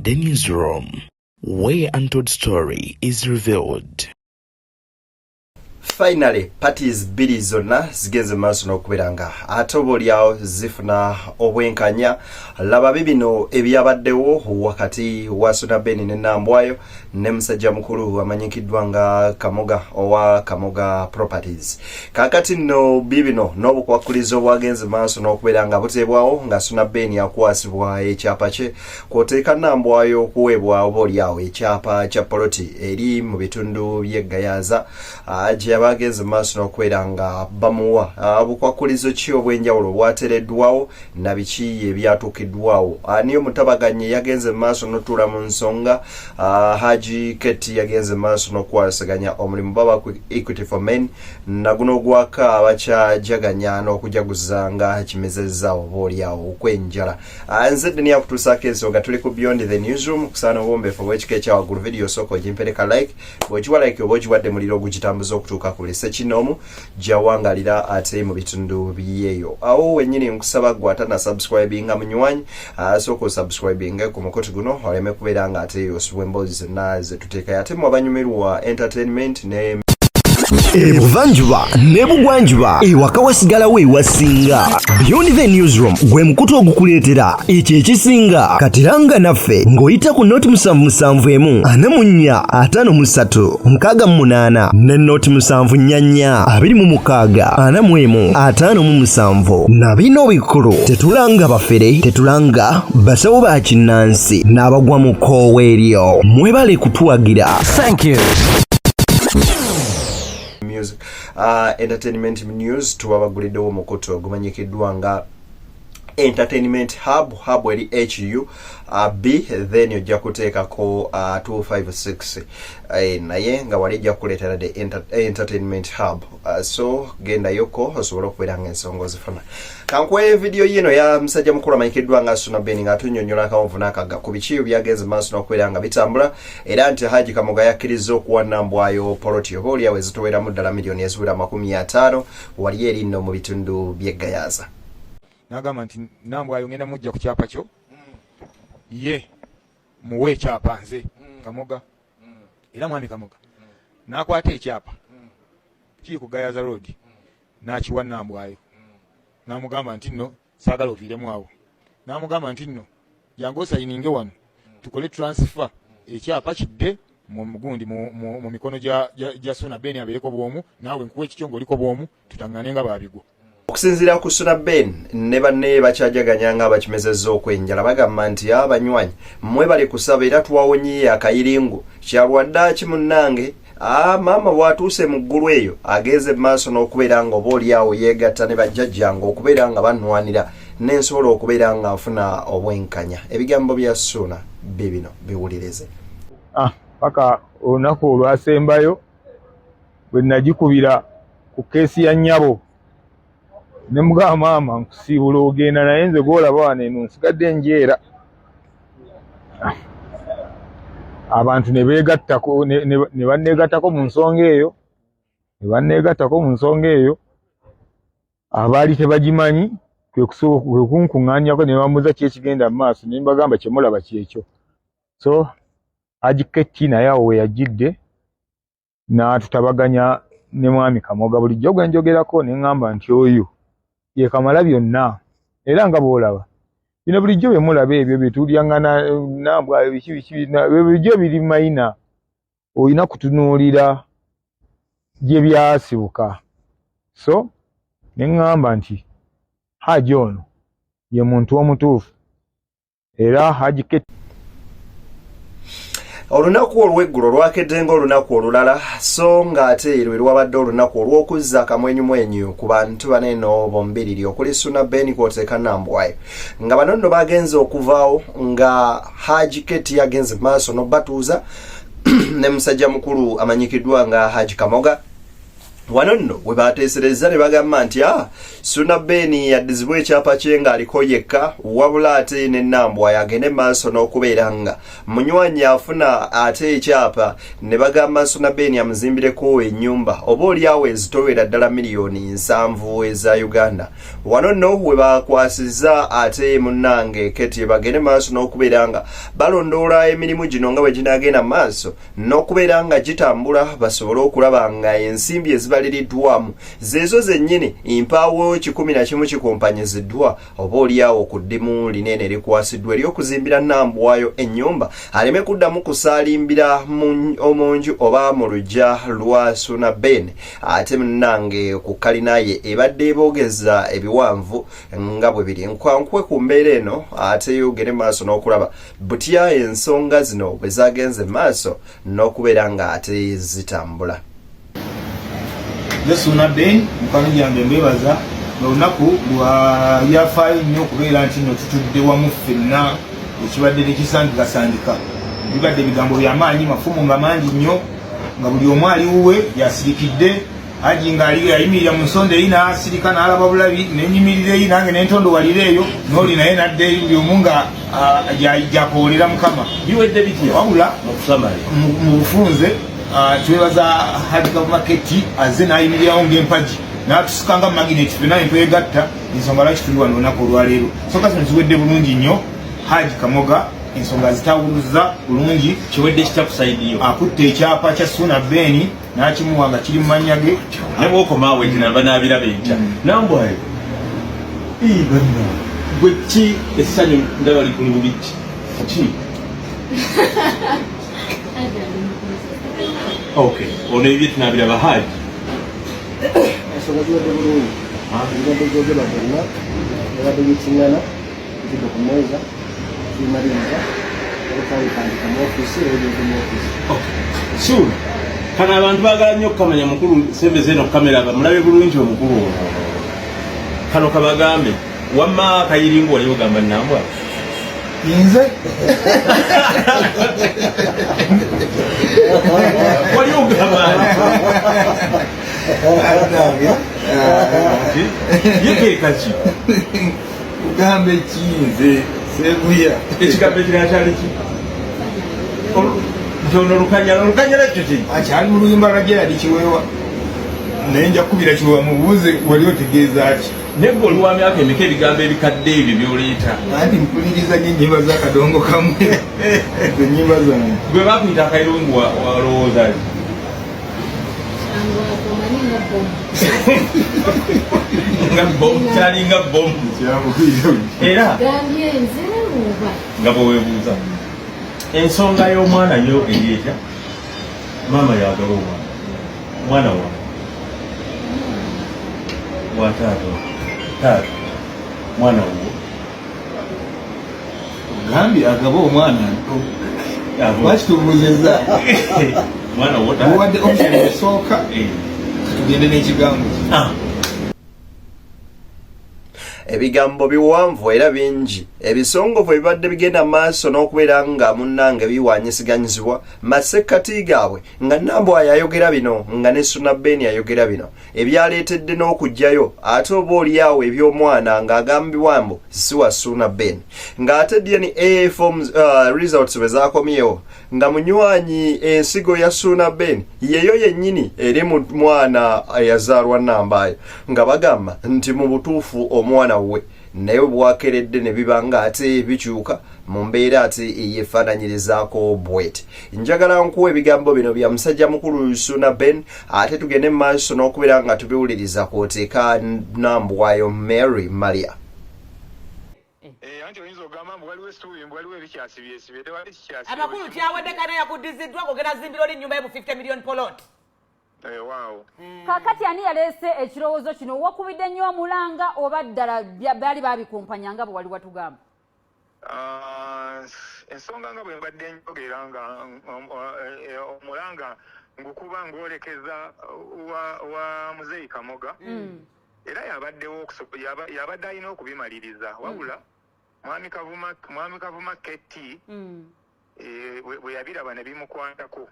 The newsroom, where untold story is revealed. Finally, parties bbiri zonna zigenze maaso n'okuberanga ate oboolyawo zifuna obwenkanya. Laba bibino ebyabaddewo wakati wa Suna Ben ne Nambwayo ne musajja mukulu amanyikiddwa nga Kamoga owa Kamoga Properties. Kakati nno bibino n'obukwakulizo bwagenze maaso n'okuberanga buteebwawo nga Suna Ben yakwasibwa ekyapa kye kwoteeka Nambwayo okuweebwa oboolyawo ekyapa kya poloti eri mu bitundu by'Eggayaza bagenze maaso n'okweranga bamuwa bukwakulizo ki obw'enjawulo bwatereddwawo na biki ebyatuukiddwawo. Ani omutabaganye yagenze maaso n'otuula mu nsonga. Haji Keti yagenze maaso n'okwasaganya omulimu baba Equity for Men na guno gwaka abakyajaganya n'okujaguzanga kimezezza oboolyawo okwenjala. Nze Deni akutuusaako ensonga tuli ku Beyond the Newsroom kusaana obwombeefu obw'ekika ekyawaggulu video sooka ogimpereka like bw'ogiwa like oba ogiwadde muliro ogugitambuza okutuuka ku sekinomu jawangalira ate mu bitundu byeyo. Awo wennyini nkusaba gwata na subscribinga munywanyi soko subscribinga ku mukoti guno oleme kubeera nga ate osubwa emboozi zonna ze tuteekayo ate mu abanyumirwa entertainment ne Ebuvanjuba nebugwanjuba ewaka wasigalawo ewasinga. Beyond the Newsroom gwe mukutu ogukuleetera ekyo ekisinga katiranga naffe ng'oyita ku noti 774 ne noti 744 na bino bikulu tetulanga bafere tetulanga basawo ba kinnansi n'abagwa mu koowa eryo. Mwebale kutuwagira. Thank you. Music entertainment news tubabaguliddewo mukutu ogumanyikiddwa nga Entertainment Hub eri HU B then ojja kuteekako 256 naye nga wali ejja kuleetera the Entertainment Hub so genda yoko osobola okubeera nga ensonga ozifuna. Kankwe video yino ya musajja mukulu amanyikiddwa nga Suna Ben nga atunnyonnyola akawonvu n'akaga ku biki byagenze maaso n'okubeera nga bitambula era nti Haji Kamoga yakkiriza okuwa Nambwayo poloti oboolyawo ezitoweremu ddala miliyoni eziwera 50 wali eri nno mu bitundu by'Eggayaza. Nagamba nti Nambwayo ngenda mujja ku kyapa kyo ye muwe ekyapa nze Kamoga era mwami Kamoga n'akwata ekyapa kiri ku Gayaza Road n'akiwa Nambwayo n'amugamba nti nno saagala oviiremu awo n'amugamba nti nno jangu osayininge wano tukole transfer ekyapa kidde mu gundi mu mikono gya Suna Ben abeereko bwomu naawe nkuwa ekikyo ng'oliko bwomu tutangane nga baabigwa. Okusinziira ku Suna Ben ne banne bakyajaganya nga bakimezezza okwenjala bagamba nti abanywanyi mmwe bali kusaba era twawonye akayiringo kyalwadda kimunnange maama bwatuuse mu ggulu eyo ageze maaso n'okubeera nga oboolyawo yeegatta ne bajjajjanga okubeera nga bannwanira n'ensobola okubeera nga afuna obwenkanya. Ebigambo bya Suna bibino biwulireze. Paka olunaku olwasembayo bwe nagikubira ku keesi ya nnyabo ne mugamba maama nkusiibula ogenda naye nze gw'olaba wano eno nsigadde njeera. Abantu ne beegattako ne banneegattako mu nsonga eyo abaali tebagimanyi kwe kunkuŋŋaanyako ne bamubuuza ki ekigenda mu maaso ne mbagamba kye mulaba kyekyo. So Haji Keti naye awo we yagidde n'atutabaganya ne mwami Kamoga bulijjo gwe njogerako ne ŋŋamba nti oyo ye Kamala byonna era nga bw'olaba bino bulijjo bye mulaba ebyo bye tulyaŋŋana Nambwayo biki bulijjo biri mayina olina kutunuulira gye byasibuka. So ne ŋŋamba nti Haji ono ye muntu omutuufu era Haji Keti. Olunaku olw'eggulo lwakedde ng'olunaku olulala so ng'ate lwe lwabadde olunaku olw'okuzza akamwenyumwenyu ku bantu baneeno bombiriri okuli Suna Ben kwoteeka Nambwayo nga bano nno bagenze okuvaawo nga Haji Keti yagenze maaso n'obbatuuza ne musajja mukulu amanyikiddwa nga Haji Kamoga wano nno we bateesereza ne bagamba nti Suna Ben yaddizibwa ekyapa kye ng'aliko yekka wabula ate ne Nambwa agende maaso n'okubeera nga munywanyi afuna ate ekyapa ne bagamba Suna Ben amuzimbireko ennyumba oba oliawo ezitowera ddala miliyoni 7 eza Uganda. Wano nno we bakwasizza ate munnange Keti bagende maaso n'okubeera nga balondoola emirimu gino nga bwe ginaagenda maaso n'okubeera nga gitambula basobole okulaba nga ensimbi ezibaliriddwamu zeezo zennyini empaawo 11 kikompanyiziddwa oba oliawo ku ddimu linene erikwasiddwa ery'okuzimbira Nambwayo ennyumba aleme kuddamu kusaalimbira omunju oba mu luggya lwa Suna Ben. Ate munnange ku kalinaye ebadde boogeza ebiwanvu nga bwe biri nkwankwe ku mbeera eno ate yogere maaso n'okulaba butya ensonga zino bwe zagenze maaso n'okubeera nga ate zitambula. Suna Ben mukama yange mbebaza olunaku lwa yafaayo nnyo okubeera nti nno tutudde wamu ffenna ekibadde nekisandikasandika bibadde ebigambo by'amaanyi mafumu nga mangi nnyo nga buli omu ali wuwe yasirikidde Haji ng'ali yayimirira mu nsonda eri n'asirika n'alaba bulabi n'enyimirira eri nange n'entondo walira eyo n'oli naye n'adde buli omu nga jakoolera Mukama biwedde bitya wabula mu bufunze twebaza Haji Kavumaki azze n'ayimirirawo ng'empagi n'atusikanga magnet ffenna entwegatta ensonga lwaki tuli wano olunaku olwaleero ensonga zino ziwedde bulungi nnyo. Haji Kamoga ensonga zitawuluza bulungi kiwedde kitakusaidiyo akutte ekyapa kya Suna Ben n'akimuwa nga kiri mu mannya ge ne bw'okomaawo ekinaba n'abiraba enkya Nambwayo banna gwe ki essanyu ndaba likungu biki ki okay ono ebyo tunabiraba Haji ensonga ziwedde bulungi ebibadde byogera byonna ebadde bikiŋŋana bituka ku mmeeza bimaliriza obutandika mu ofiisi ebyoge mu ofiisi sure kana abantu baagala nnyo okukamanya mukulu sembe zeeno kamera bamulabe bulungi omukulu ono kano kabagambe wamma akayiringo wali ogamba Nambwa nze wali ogamba yekeekaki ugambe kinze seguya ekigambo ekirala kyali ki ntono olukanya nakyo ki akyali mu luyimba lwa Gerald Kiweewa naye nja kukubira Kiweewa mubuuze wali otegeeza ki naye gwe oli wa myaka emeka ebigambo ebikadde ebyo byoleeta anti mpuliriza n'ennyimba z'akadongo kamwe ennyimba zange gwe bakuyita akayirungu walowooza ki nga bomu kyalinga bomu era nga bwe weebuuza ensonga y'omwana yo eryetya maama yagala omwana wa taata mwana wo gambye agaba omwana lwaki tubuuzezza mwana wo wadde option esooka tugende n'ekigambo ebigambo biwanvu era bingi ebisongovu ebibadde bigenda maaso n'okubeera nga munnange biwanyisiganyizibwa masekkati gaabwe nga Nambwa yayogera bino nga ne Suna Ben yayogera bino ebyaleetedde n'okujjayo ate oba oliawo eby'omwana ng'agambibwa mbu si wa Suna Ben ng'ate DNA forms results bwe zaakomyewo nga munywanyi ensigo ya Suna Ben yeyo yennyini eri mu mwana eyazaalwa Nambwayo nga bagamba nti mu butuufu omwana we naye bwakeredde ne bibanga ate bikyuka mu mbeera ate eyefaananyirizaako bweti. Njagala nkuwa ebigambo bino bya musajja mukulu Suna Ben ate tugende mu maaso n'okubeera nga tubiwuliriza kw'oteeka Nambwayo Mary Maria. anti oyinza ogamba mbu waliwo esituubi mbu waliwo ebikyasibyesibye tewali kikyasiby amakulu kyawedde kana yakudiziddwa kogera zimbiro linnyumba ye mu 50 million polot. waawo kakati ani yaleese ekirowoozo kino wakubidde nnyo omulanga oba ddala baali babikumpanya nga bwe wali watugamba? ensonga nga bwe mbadde njogera nga omulanga ngukuba ng'olekeza wa Muzeeyi Kamoga era yabadde alina okubimaliriza wabula mwami Kavuma Keti bwe yabiraba ne bimukwatako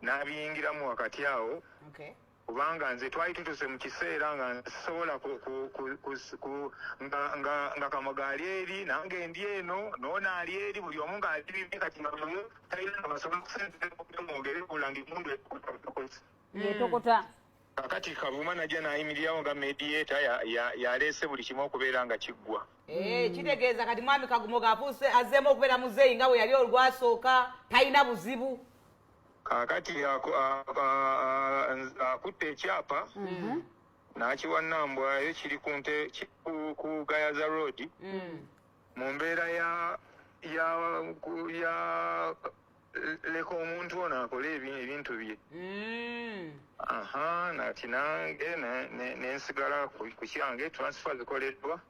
n'abiyingiramu wakati awo kubanga nze twali tutuse mu kiseera nga nsobola nga Kamoga ali eri nange ndi eno noona ali eri buli omu ng'ali bibi kati nga buli omu talina nga basobola kusemwongere kulanga emundu ekokozi yetokota kakati Kavuma najja n'ayimirirawo nga mediator yaleese buli kimu okubeera nga kiggwa kitegeeza kati mwami Kamoga afuuse azzeemu okubeera muzeeyi nga bwe yali olwasooka talina buzibu kakati akutte ekyapa n'akiwa Nambwayo kiri ku Gayaza Road mu mbeera ya leka omuntu ono akole ebintu bye nati nange nensigala ku kyange transfer zikoleddwa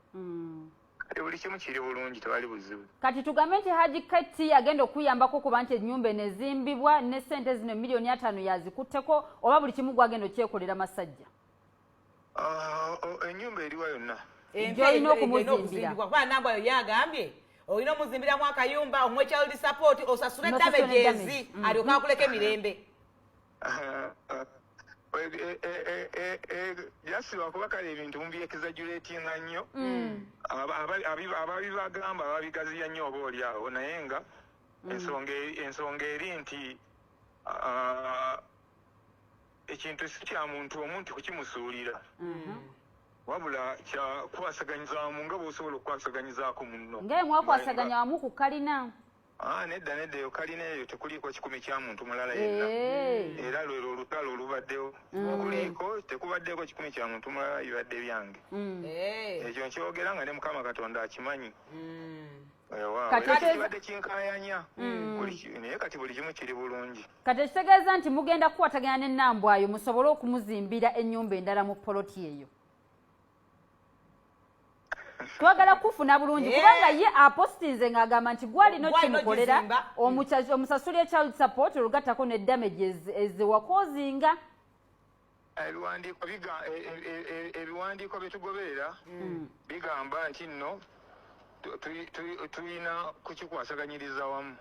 buli kimu kiri bulungi tewali buzibu kati tugambe nti Haji Kati agenda okuyambako kuba nti ennyumba enezimbibwa ne ssente zino miliyoni 5 yazikutteko oba buli kimu gwagenda okyekolera masajja ennyumba eriwa yonna gy'olina okumuzimbira kuba Nambwayo yagambye olina omuzimbiramu akayumba omwe child support osasule damages alyoka akuleka emirembe yasiba kuba kale ebintu mubyexaggeratinga nnyo ababibagamba babigaziya nnyo oba oliawo naye nga ensonga eri nti ekintu si kya muntu omuntu kukimusuulira wabula kyakwasaganyizamu nga bw'osobola okukwasaganyizaako munno ngaye mwakwasaganya wamu ku kalina nedda eyo kalina eyo tekuliiko kikumi kya muntu mulala yenna era lwero olutalo olubaddewo okuliiko tekubaddeeko kikumi kya muntu mulala bibadde byange ekyo nkyogera nga ne Mukama Katonda akimanyi kibadde kinkayanya naye kati buli kimu kiri bulungi kati ekitegeeza nti mugenda kukwatagana ne Nambwayo musobole okumuzimbira ennyumba endala mu poloti eyo twagala kufuna bulungi kubanga ye apostinze ng'agamba nti gwalina kimukolera omusasuli child support olugattako ne damages eziwakozinga ebiwandiiko byetugoberera bigamba nti nno tulina kukikwasaganyiriza wamu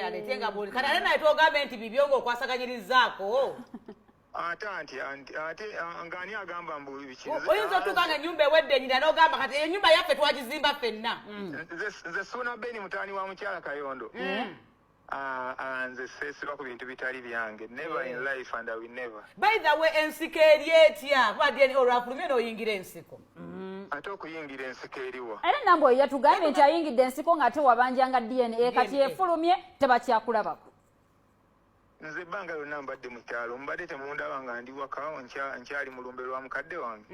alete nga buli kati ate naye togambe nti bibyo ng'okwasaganyirizaako ate ng'ani agamba mbu oyinza otuuka nga ennyumba ewedde nyina n'ogamba kati ennyumba yaffe twagizimba ffenna nze Suuna Beni mutaani wa mukyala Kayondo nze seesiba ku bintu bitali byange never in life and I will never by the way ensiko eri etya kubadde olwafulumye n'oyingira ensiko ate okuyingira ensiko eriwa era Nambwayo yatugambye nti ayingidde ensiko ng'ate wabanjanga DNA kati efulumye tebakyakulabako nze ebbanga lyonna mbadde mu kyalo mbadde temundaba nga ndi waka nkyali mu lumbe lwa mukadde wange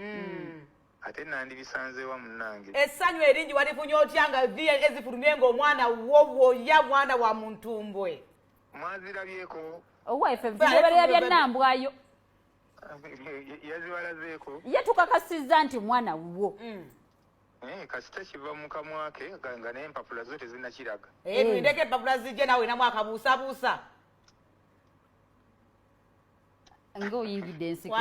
ate nandibisanzeewa munnange essanyu eringi walifunye otya nga DNA zifulumye ng'omwana wo bwoya mwana wa muntumbwe mwazirabyeko owaife bireberera bya Nambwayo yazibalazeeko ye tukakasizza nti mwana wo kasita kiva mu kamwa ke nga n'empapula zo tezinnakiraga tulindeko empapula zijje nawe namu akabuusabuusa ng'oyingidde ensiko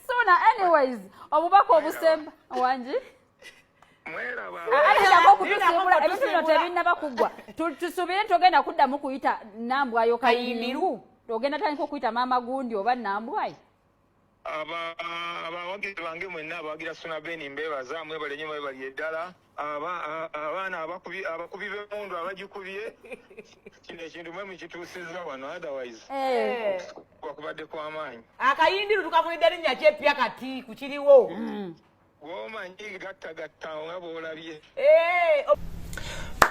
Suuna anyways obubaka obusemba wangi ebintu bino tebinnaba kuggwa tusuubire togenda kuddamu kuyita Nambwayo Kayimiru ogenda tandika okuyita Maama Gundi oba Nambwayo abawagizi bange mwenna abawagira Suuna Beni mbebaza mwebale nnyo mwebali eddala abaana abakubi b'emmundu abagikubye kino ekintu mwe mukituusizza wano otherwise wakubadde kw'amaanyi akayindiru tukafunidde linnya kyepya kati kukiriwo gwomanyi gattagatta nga bw'olabye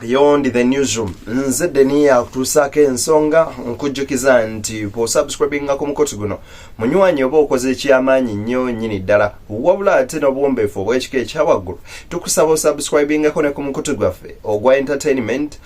Beyond the Newsroom nze Deni akutuusaako ensonga nkujjukiza nti bw'osubscribinga ku mukozi guno munywanyi oba okoze ekyamaanyi nnyo nnyini ddala wabula ate n'obuwombeefu obw'ekika ekyawaggulu tukusaba osubscribingako ne ku mukutu gwaffe ogwa entertainment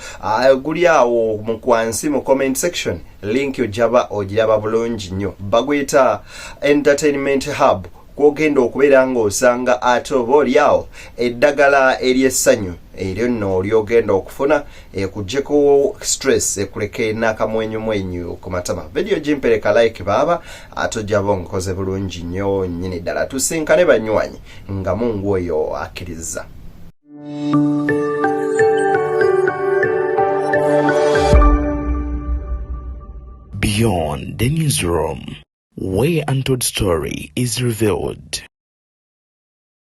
guli awo wansi mu comment section link ojaba ogiraba bulungi nnyo baguyita Entertainment Hub kwogenda okubeera ng'osanga ate oba oliawo eddagala ery'essanyu eryo nno olyogenda okufuna ekuggyeko stress ekuleke n'akamwenyumwenyu ku matama vidiyo gimpereka like baaba ate ojjaba onkoze bulungi nnyo nnyini ddala tusinkane banywanyi nga Mungu oyo akkiriza Beyond The Newsroom, where untold story is revealed.